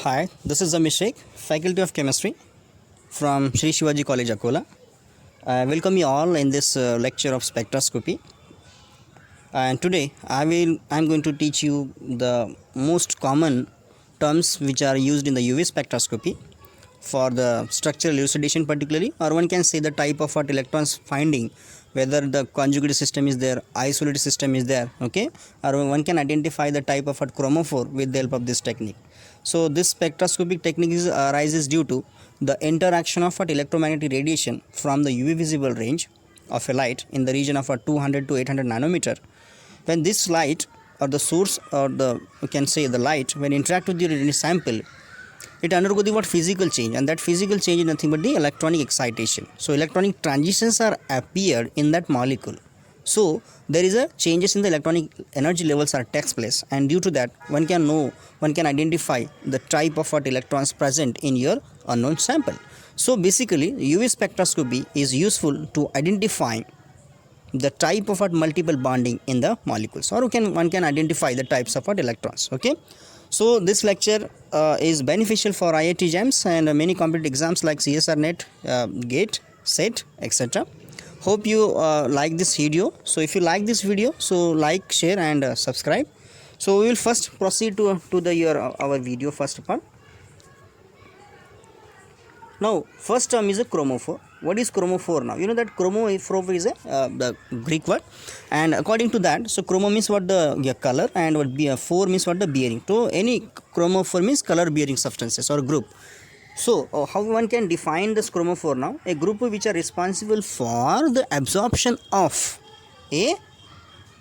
Hi, this is Amish Sheikh, Faculty of Chemistry from Sri Shivaji College, Akola. I welcome you all in this lecture of spectroscopy. And today I'm going to teach you the most common terms which are used in the UV spectroscopy for the structural elucidation particularly, or one can say the type of what electrons finding, whether the conjugated system is there, isolated system is there, okay, or one can identify the type of what chromophore with the help of this technique. So this spectroscopic technique arises due to the interaction of what electromagnetic radiation from the UV visible range of a light in the region of a 200 to 800 nanometer. When this light or the source or the you can say the light when interact with the sample, it undergo the what physical change, and that physical change is nothing but the electronic excitation. So electronic transitions are appeared in that molecule. So there is a changes in the electronic energy levels are takes place, and due to that one can identify the type of what electrons present in your unknown sample. So basically UV spectroscopy is useful to identify the type of what multiple bonding in the molecules, or one can identify the types of what electrons. Okay, so this lecture is beneficial for IIT JAMS and many competitive exams like CSR NET, GATE, SET, etc. Hope you like this video. So if you like this video, so like, share and subscribe. So we will first proceed to our video first of all. Now first term is a chromophore. What is chromophore? Now you know that chromophore is the Greek word, and according to that, so chromo means what the color, and what phore means what the bearing. So any chromophore means color bearing substances or group. So how one can define this chromophore now? A group which are responsible for the absorption of a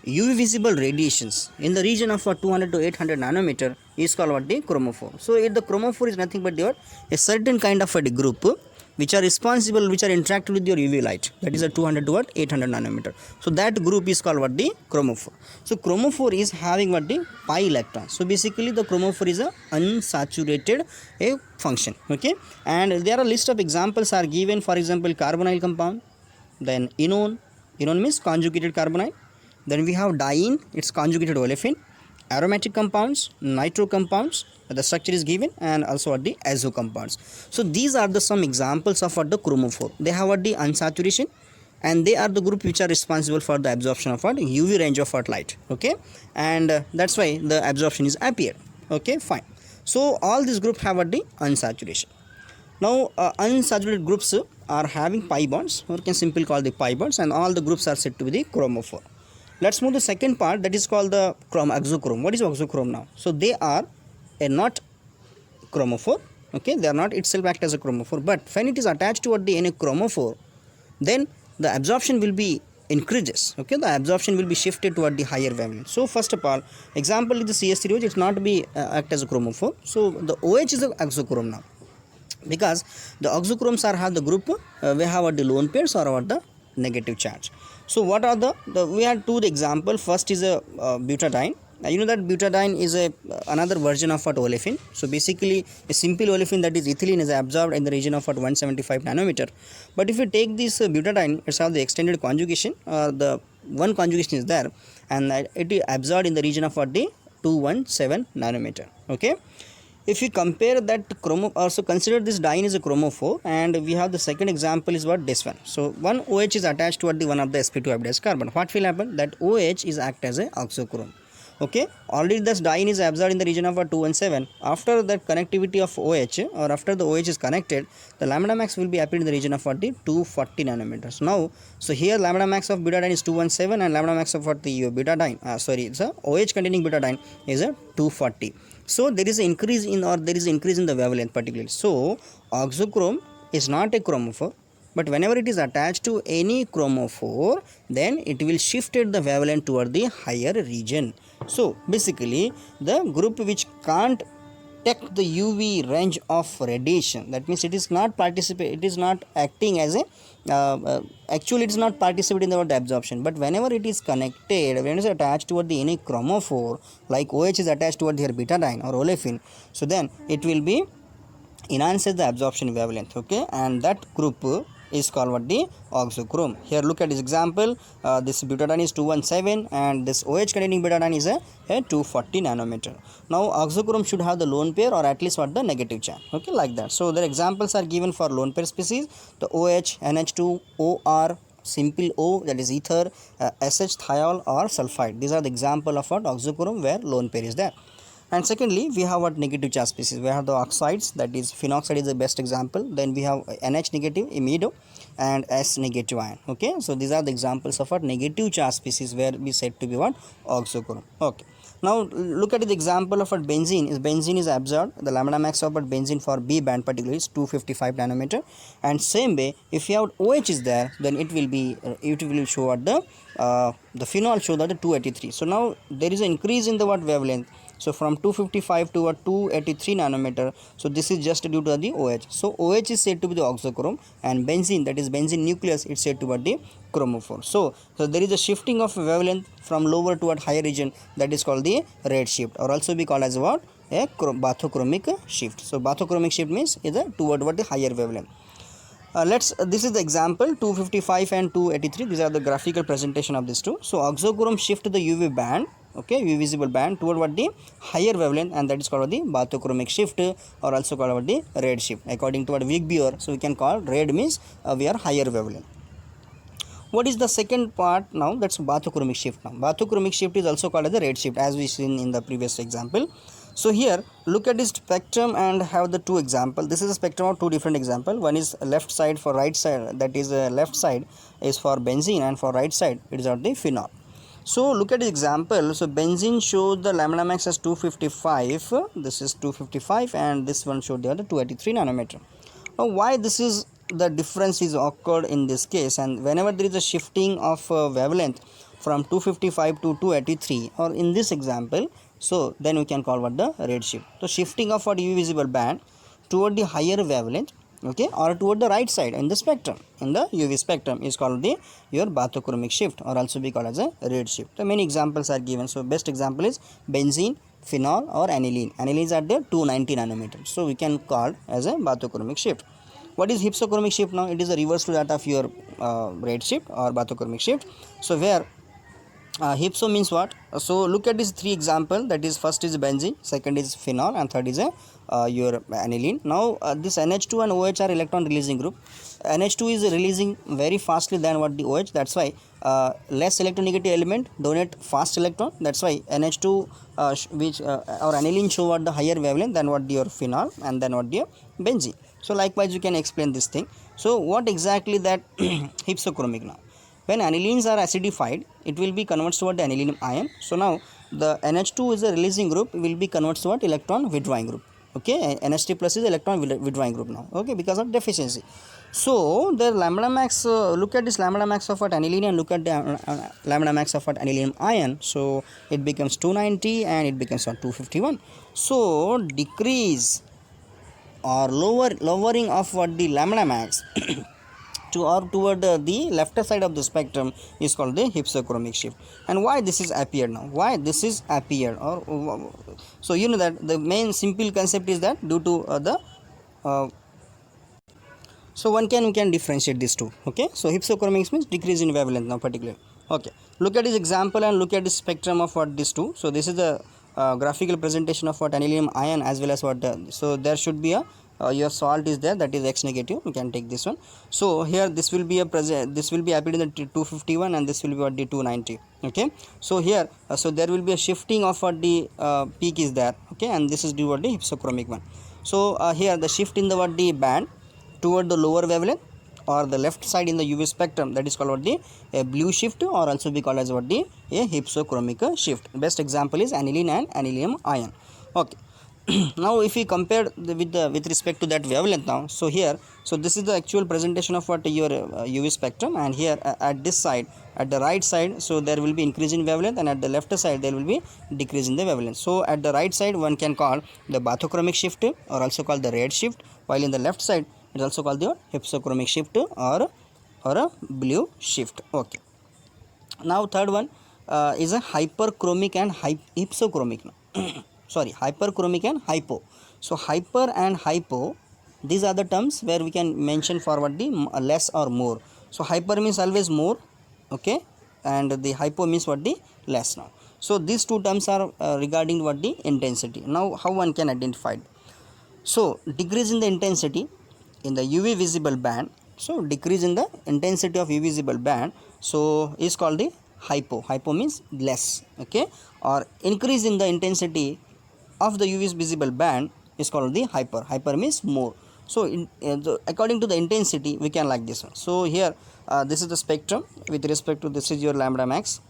UV visible radiations in the region of 200 to 800 nanometer is called what the chromophore. So the chromophore is nothing but a certain kind of a group which are responsible, which are interacting with your UV light, that is a 200 to 800 nanometer. So that group is called what the chromophore. So chromophore is having what the pi electrons. So basically the chromophore is a unsaturated a function. Okay, and there are a list of examples are given. For example, carbonyl compound, then enone means conjugated carbonyl. Then we have diene, it's conjugated olefin, aromatic compounds, nitro compounds, the structure is given, and also what the azo compounds. So these are the some examples of what the chromophore. They have what the unsaturation, and they are the group which are responsible for the absorption of what UV range of what light. Okay, and that's why the absorption is appeared. Okay, fine. So all these groups have what the unsaturation. Now unsaturated groups are having pi bonds, or can simply call the pi bonds, and all the groups are said to be the chromophore. Let's move to the second part, that is called the auxochrome. What is auxochrome now? So they are not chromophore. Okay, they are not itself act as a chromophore, but when it is attached to any chromophore, then the absorption will be increases. Okay, the absorption will be shifted toward the higher wavelength. So first of all, example is the CS3OH. It's not be act as a chromophore. So the OH is the auxochrome now, because the auxochromes are have the group we have what the lone pairs or what the negative charge. So what are we had two example. First is a butadiene. Now you know that butadiene is a another version of what olefin. So basically a simple olefin, that is ethylene, is absorbed in the region of what 175 nanometer. But if you take this butadiene, it's have the extended conjugation, the one conjugation is there, and it is absorbed in the region of what the 217 nanometer. Okay, if you compare that also consider this diene is a chromophore, and we have the second example is what this one. So one OH is attached to the one of the sp2 hybridized carbon. What will happen? That OH is act as a auxochrome. Okay, already this diene is absorbed in the region of 217. After that connectivity of OH, or after the OH is connected, the lambda max will be appeared in the region of 240 nanometers. Now, so here lambda max of butadiene is 217, and lambda max of what the butadiene, it's a OH containing butadiene is a 240. So there is an increase in the wavelength particularly. So auxochrome is not a chromophore, but whenever it is attached to any chromophore, then it will shift the wavelength toward the higher region. So basically the group which can't take the UV range of radiation, that means it is not acting as a actually it is not participating in the absorption, but whenever it is connected, when it is attached toward the any chromophore, like OH is attached toward their butadiene or olefin, so then it will be enhances the absorption wavelength. Okay, and that group is called what the oxochrome. Here look at this example. This butadiene is 217 and this OH containing butadiene is a 240 nanometer. Now oxochrome should have the lone pair or at least what the negative charge. Okay, like that. So the examples are given for lone pair species, the OH, NH2, OR, simple O, that is ether, SH, thiol or sulfide. These are the example of what oxochrome where lone pair is there. And secondly, we have what negative charge species. We have the oxides, that is phenoxide is the best example. Then we have NH negative, imido, and S negative ion. Okay, so these are the examples of what negative charge species where we said to be what oxochrome. Okay. Now look at the example of what benzene is. Benzene is absorbed. The lambda max of what benzene for B band particularly is 255 nanometer. And same way, if you have OH is there, then it will show what the phenol show that the 283. So now there is an increase in the what wavelength. So from 255 to 283 nanometer. So this is just due to the OH. So OH is said to be the oxochrome, and benzene, that is benzene nucleus, it's said to be the chromophore. So there is a shifting of wavelength from lower to higher region, that is called the red shift, or also be called as what a bathochromic shift. So bathochromic shift means is toward what the higher wavelength. This is the example 255 and 283. These are the graphical presentation of these two. So oxochrome shift the UV band, okay, UV visible band toward what the higher wavelength, and that is called the bathochromic shift, or also called what the red shift according to what Wigbier. So we can call red means we are higher wavelength. What is the second part now? That's bathochromic shift. Now bathochromic shift is also called as the red shift, as we seen in the previous example. So here look at this spectrum and have the two example. This is a spectrum of two different example. One is left side for right side, that is left side is for benzene, and for right side it is of the phenol. So look at the example. So benzene shows the lambda max as 255. This is 255 and this one showed the other 283 nanometer. Now why this is the difference is occurred in this case, and whenever there is a shifting of wavelength from 255 to 283, or in this example, so then we can call what the red shift. So shifting of what UV visible band toward the higher wavelength, okay, or toward the right side in the spectrum, in the UV spectrum, is called the your bathochromic shift, or also be called as a red shift. So many examples are given. So best example is benzene, phenol or aniline. Aniline is at the 290 nanometer. So we can call as a bathochromic shift. What is hypsochromic shift now? It is a reverse to that of your red shift or bathochromic shift. So where hypso means what? So look at these three example, that is first is benzene, second is phenol, and third is your aniline. Now this NH2 and OH are electron releasing group. NH2 is releasing very fastly than what the OH, that's why less electronegative element donate fast electron, that's why NH2 or aniline show what the higher wavelength than what your phenol and then what your benzene. So likewise you can explain this thing. So what exactly that hypsochromic now? When anilines are acidified, it will be converted to what the anilinium ion. So now the NH2 is a releasing group, will be converted to what electron withdrawing group. Okay, NH3 plus is electron withdrawing group now. Okay, because of deficiency. So the lambda max, look at this lambda max of what aniline and look at the lambda max of what anilinium ion. So it becomes 290 and it becomes 251. So decrease or lowering of what the lambda max to or toward the left side of the spectrum is called the hypsochromic shift. And why this is appeared now? Why this is appeared? Or so you know that the main simple concept is that due to so we can differentiate these two. Okay, so hypsochromic means decrease in wavelength now particularly. Okay, look at this example and look at the spectrum of what these two. So this is the graphical presentation of what anilinium ion as well as what so there should be a your salt is there, that is X negative. You can take this one. So here this will be this will be appeared in the 251 and this will be what the 290. Okay, so here so there will be a shifting of what the peak is there. Okay, and this is due to the hypsochromic one. So here the shift in the what the band toward the lower wavelength or the left side in the UV spectrum, that is called what the blue shift, or also be called as what the hypsochromic shift. Best example is aniline and anilinium ion. Okay. Now if we compare with respect to that wavelength now, so here, so this is the actual presentation of what your UV spectrum, and here at this side, at the right side, so there will be increase in wavelength, and at the left side there will be decrease in the wavelength. So at the right side one can call the bathochromic shift, or also called the red shift, while in the left side it is also called the hypsochromic shift or a blue shift. Okay. Now third one is a hyperchromic and hypsochromic. Sorry, hyperchromic and hypo. So hyper and hypo These are the terms where we can mention for what the less or more. So hyper means always more, okay, and the hypo means what the less now. So these two terms are regarding what the intensity. Now how one can identify it? So decrease in the intensity in the UV visible band. So decrease in the intensity of UV visible band, so is called the hypo. Hypo means less, okay, or increase in the intensity of the UV visible band is called the hyper. Hyper means more. So according to the intensity we can like this one. So here this is the spectrum with respect to this is your lambda max,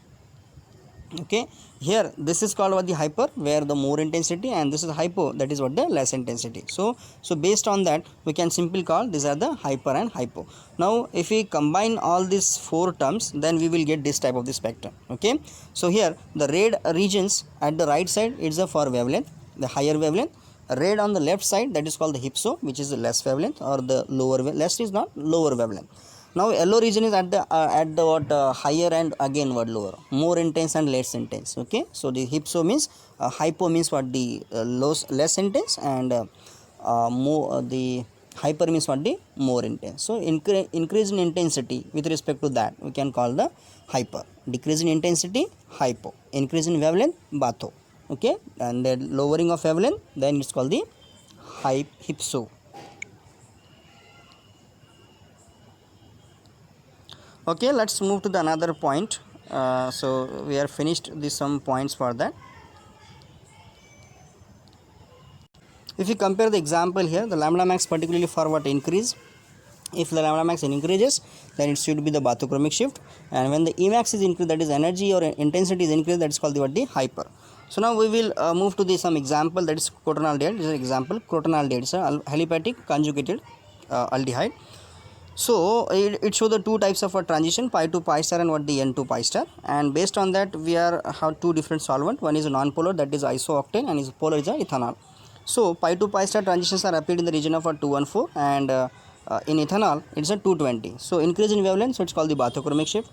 okay. Here this is called what the hyper, where the more intensity, and this is hypo, that is what the less intensity. So based on that we can simply call these are the hyper and hypo. Now if we combine all these four terms, then we will get this type of the spectrum, okay. So here the red regions at the right side, it's a for wavelength, the higher wavelength. Red on the left side, that is called the hypso, which is the less wavelength, or the lower less is not lower wavelength. Now yellow region is at the what higher and again what lower, more intense and less intense, okay. So the hypso means hypo means what the less intense, and more the hyper means what the more intense. So increase in intensity with respect to that we can call the hyper. Decrease in intensity hypo. Increase in wavelength batho, okay, and then lowering of wavelength, then it's called the hypso. Okay, let's move to the another point. So we are finished the some points for that. If you compare the example here, the lambda max particularly for what increase, if the lambda max increases, then it should be the bathochromic shift, and when the Emax is increased, that is energy or intensity is increased, that is called the what the hyper. So now we will move to the some example, that is crotonaldehyde. This is an example. Crotonaldehyde is a aliphatic conjugated aldehyde. So it shows the two types of a transition, pi to pi star and what the n to pi star, and based on that we are have two different solvent. One is a non-polar, that is isooctane, and is polar is a ethanol. So pi to pi star transitions are appeared in the region of a 214, and in ethanol it's a 220. So increase in wavelength, so it's called the bathochromic shift.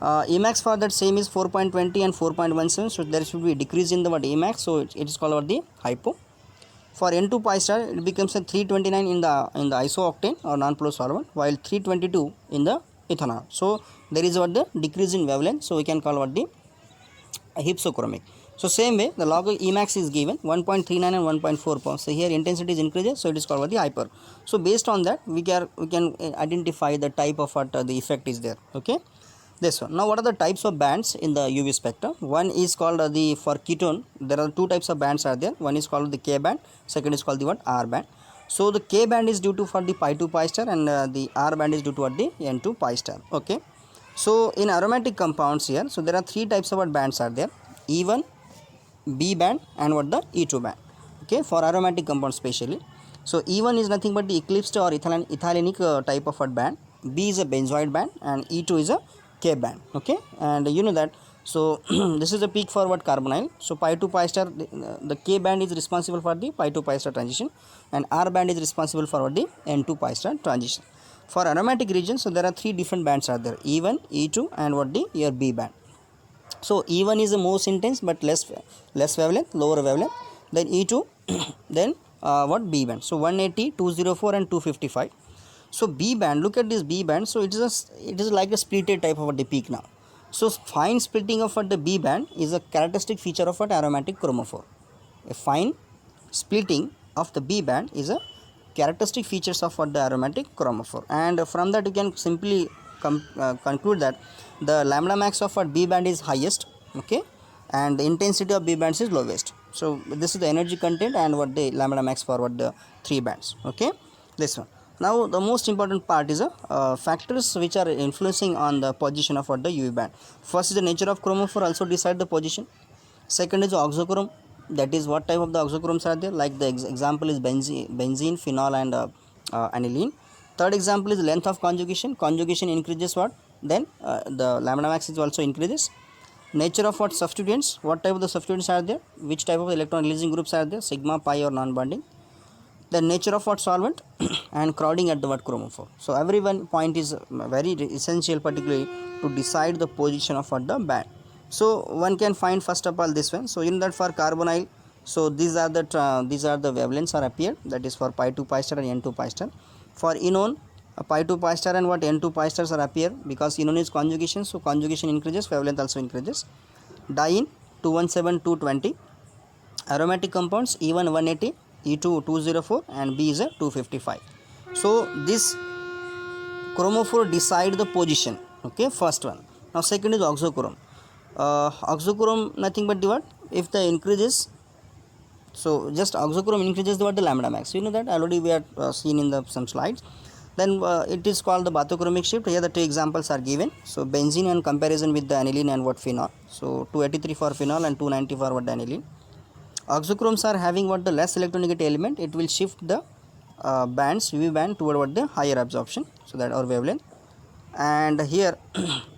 Emax for that same is 4.20 and 4.17, so there should be decrease in the what Emax, so it is called what the hypo. For N2 pi star, it becomes a 329 in the isooctane or non-polar solvent, while 322 in the ethanol. So there is what the decrease in wavelength, so we can call what the hypsochromic. So same way the log of Emax is given 1.39 and 1.4. So here intensity is increases, so it is called what the hyper. So based on that we can identify the type of what the effect is there, okay. This one. Now what are the types of bands in the UV spectrum? One is called the for ketone, there are two types of bands are there. One is called the K band, second is called the what R band. So the K band is due to for the pi to pi star, and the R band is due to what the N to pi star, okay. So in aromatic compounds here, so there are three types of what bands are there: E1, B band, and what the E2 band, okay, for aromatic compounds specially. So E1 is nothing but the eclipsed or ethylenic type of what band. B is a benzoid band, and E2 is a K band, okay. And you know that, so this is the peak for what carbonyl. So pi to pi star, the K band is responsible for the pi to pi star transition, and R band is responsible for what the N to pi star transition. For aromatic regions, so there are three different bands are there: E1, E2, and what the your B band. So E1 is the most intense but less wavelength, lower wavelength. Then E2, then what B band. So 180, 204, and 255. So B band, look at this B band. So it is like a splitted type of the peak now. So fine splitting of what the B band is a characteristic feature of what aromatic chromophore. A fine splitting of the B band is a characteristic features of what the aromatic chromophore, and from that you can simply conclude that the lambda max of what B band is highest, okay, and the intensity of B bands is lowest. So this is the energy content and what the lambda max for what the three bands, okay. This one. Now the most important part is factors which are influencing on the position of what the UV band. First is the nature of chromophore also decide the position. Second is oxochrome, that is what type of the oxochromes are there, like the example is benzene, phenol, and aniline. Third example is length of conjugation. Conjugation increases what, then the lambda max is also increases. Nature of what substituents, what type of the substituents are there, which type of electron releasing groups are there, sigma, pi, or non-bonding. The nature of what solvent and crowding at the what chromophore. So every one point is very essential, particularly to decide the position of what the band. So one can find first of all this one. So in that for carbonyl, So these are the wavelengths are appeared, that is for pi 2 pi star and n 2 pi star. For enone, pi 2 pi star and what n 2 pi stars are appear, because enone is conjugation, so conjugation increases, wavelength also increases. Diene 217 220, aromatic compounds E1 180, E2 204 and B is a 255. So this chromophore decide the position, okay, first one. Now second is oxochrome. Oxochrome nothing but the what, if the increases, so just oxochrome increases the what, the lambda max, you know that already we are seen in the some slides. Then it is called the bathochromic shift. Here the two examples are given. So benzene and comparison with the aniline and what phenol. So 283 for phenol and 290 for what, the aniline. Oxochromes are having what, the less electronegative element, it will shift the bands, UV band toward what, the higher absorption, so that our wavelength. And here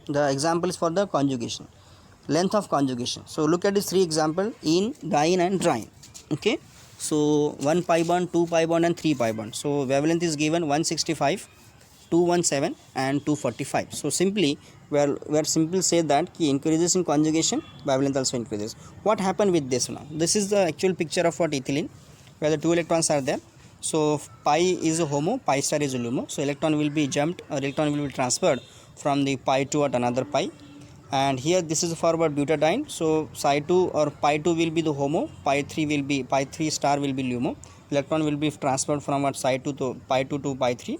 the example is for the conjugation, length of conjugation. So look at these three example, in, diene and dryne, okay. So 1 pi bond, 2 pi bond and 3 pi bond. So wavelength is given 165, 217 and 245. So simply we are simply say that key increases in conjugation, wavelength also increases. What happened with this now? This is the actual picture of what, ethylene, where the two electrons are there. So pi is a homo, pi star is a LUMO. So electron will be jumped, or electron will be transferred from the pi to what, another pi. And here this is forward butadiene. So psi 2 or pi 2 will be the homo, pi 3 star will be LUMO. Electron will be transferred from what, psi 2 to pi 2 to pi 3.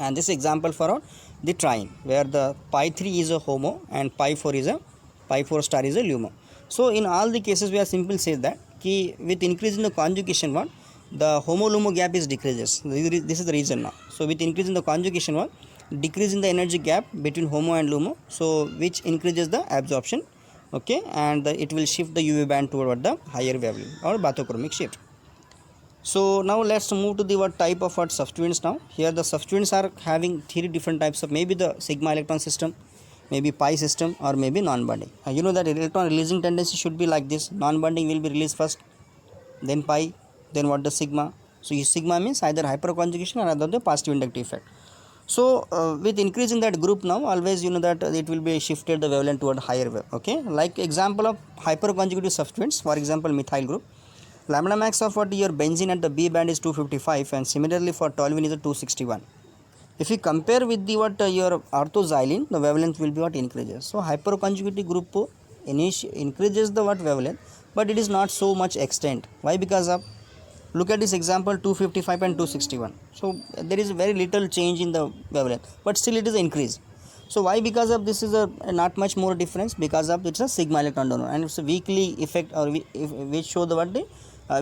And this example for the trine, where the pi 3 is a homo and pi 4 star is a LUMO. So in all the cases we are simply say that key with increase in the conjugation one, the homo LUMO gap is decreases. This is the reason now. So with increase in the conjugation one, decrease in the energy gap between homo and LUMO, so which increases the absorption, okay, and it will shift the UV band toward the higher wavelength or bathochromic shift. So now let's move to the what type of what substituents now. Here the substituents are having three different types of, maybe the sigma electron system, maybe pi system, or maybe non-bonding. You know that electron releasing tendency should be like this. Non-bonding will be released first, then pi, then what, the sigma. So sigma means either hyperconjugation or other the positive inductive effect. So with increase in that group now, always you know that it will be shifted the wavelength toward higher wave, okay. Like example of hyperconjugative substituents, for example methyl group, lambda max of what, your benzene at the B band is 255, and similarly for toluene is a 261. If you compare with the what, your orthoxylene, the wavelength will be what, increases. So hyperconjugative group increases the what, wavelength, but it is not so much extent. Why? Because of, look at this example 255 and 261. So there is very little change in the wavelength, but still it is increase. So why? Because of this is a not much more difference, because of it's a sigma electron donor, and it's a weakly effect, or which show the what, the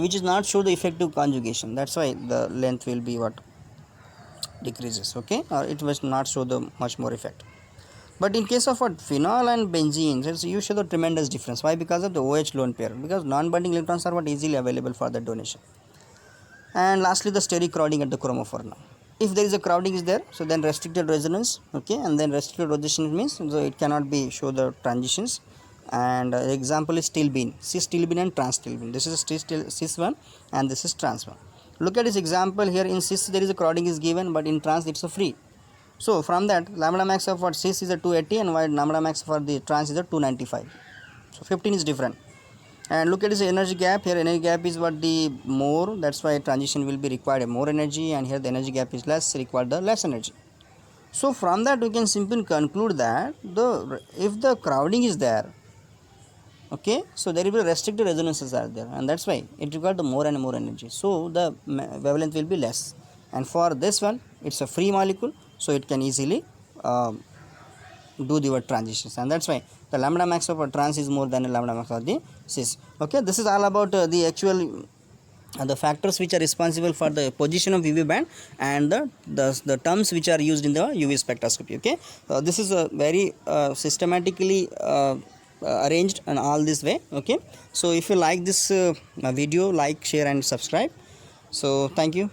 which is not show the effective conjugation. That's why the length will be what, decreases, okay, or it will not show the much more effect. But in case of what, phenol and benzene, you show the tremendous difference. Why? Because of the OH lone pair, because non-bonding electrons are what, easily available for the donation. And lastly the steric crowding at the chromophore now. If there is a crowding is there, so then restricted resonance, okay, and then restricted resonance means so it cannot be show the transitions. And example is stilbene, cis stilbene and trans stilbene. This is cis one and this is trans one. Look at this example here. In cis there is a crowding is given, but in trans it's a free. So from that lambda max of what, cis is a 280 and while lambda max for the trans is a 295. So 15 is different. And look at this energy gap. Here energy gap is what, the more, that's why transition will be required more energy, and here the energy gap is less, required the less energy. So from that we can simply conclude that if the crowding is there, okay, so there will be restricted resonances are there, and that's why it requires the more and more energy, so the wavelength will be less. And for this one it's a free molecule, so it can easily do the transitions, and that's why the lambda max of a trans is more than the lambda max of the cis. Okay, this is all about the actual the factors which are responsible for the position of UV band and the terms which are used in the UV spectroscopy. Okay, this is a very systematically arranged and all this way. Okay, so if you like this video, like, share and subscribe. So thank you.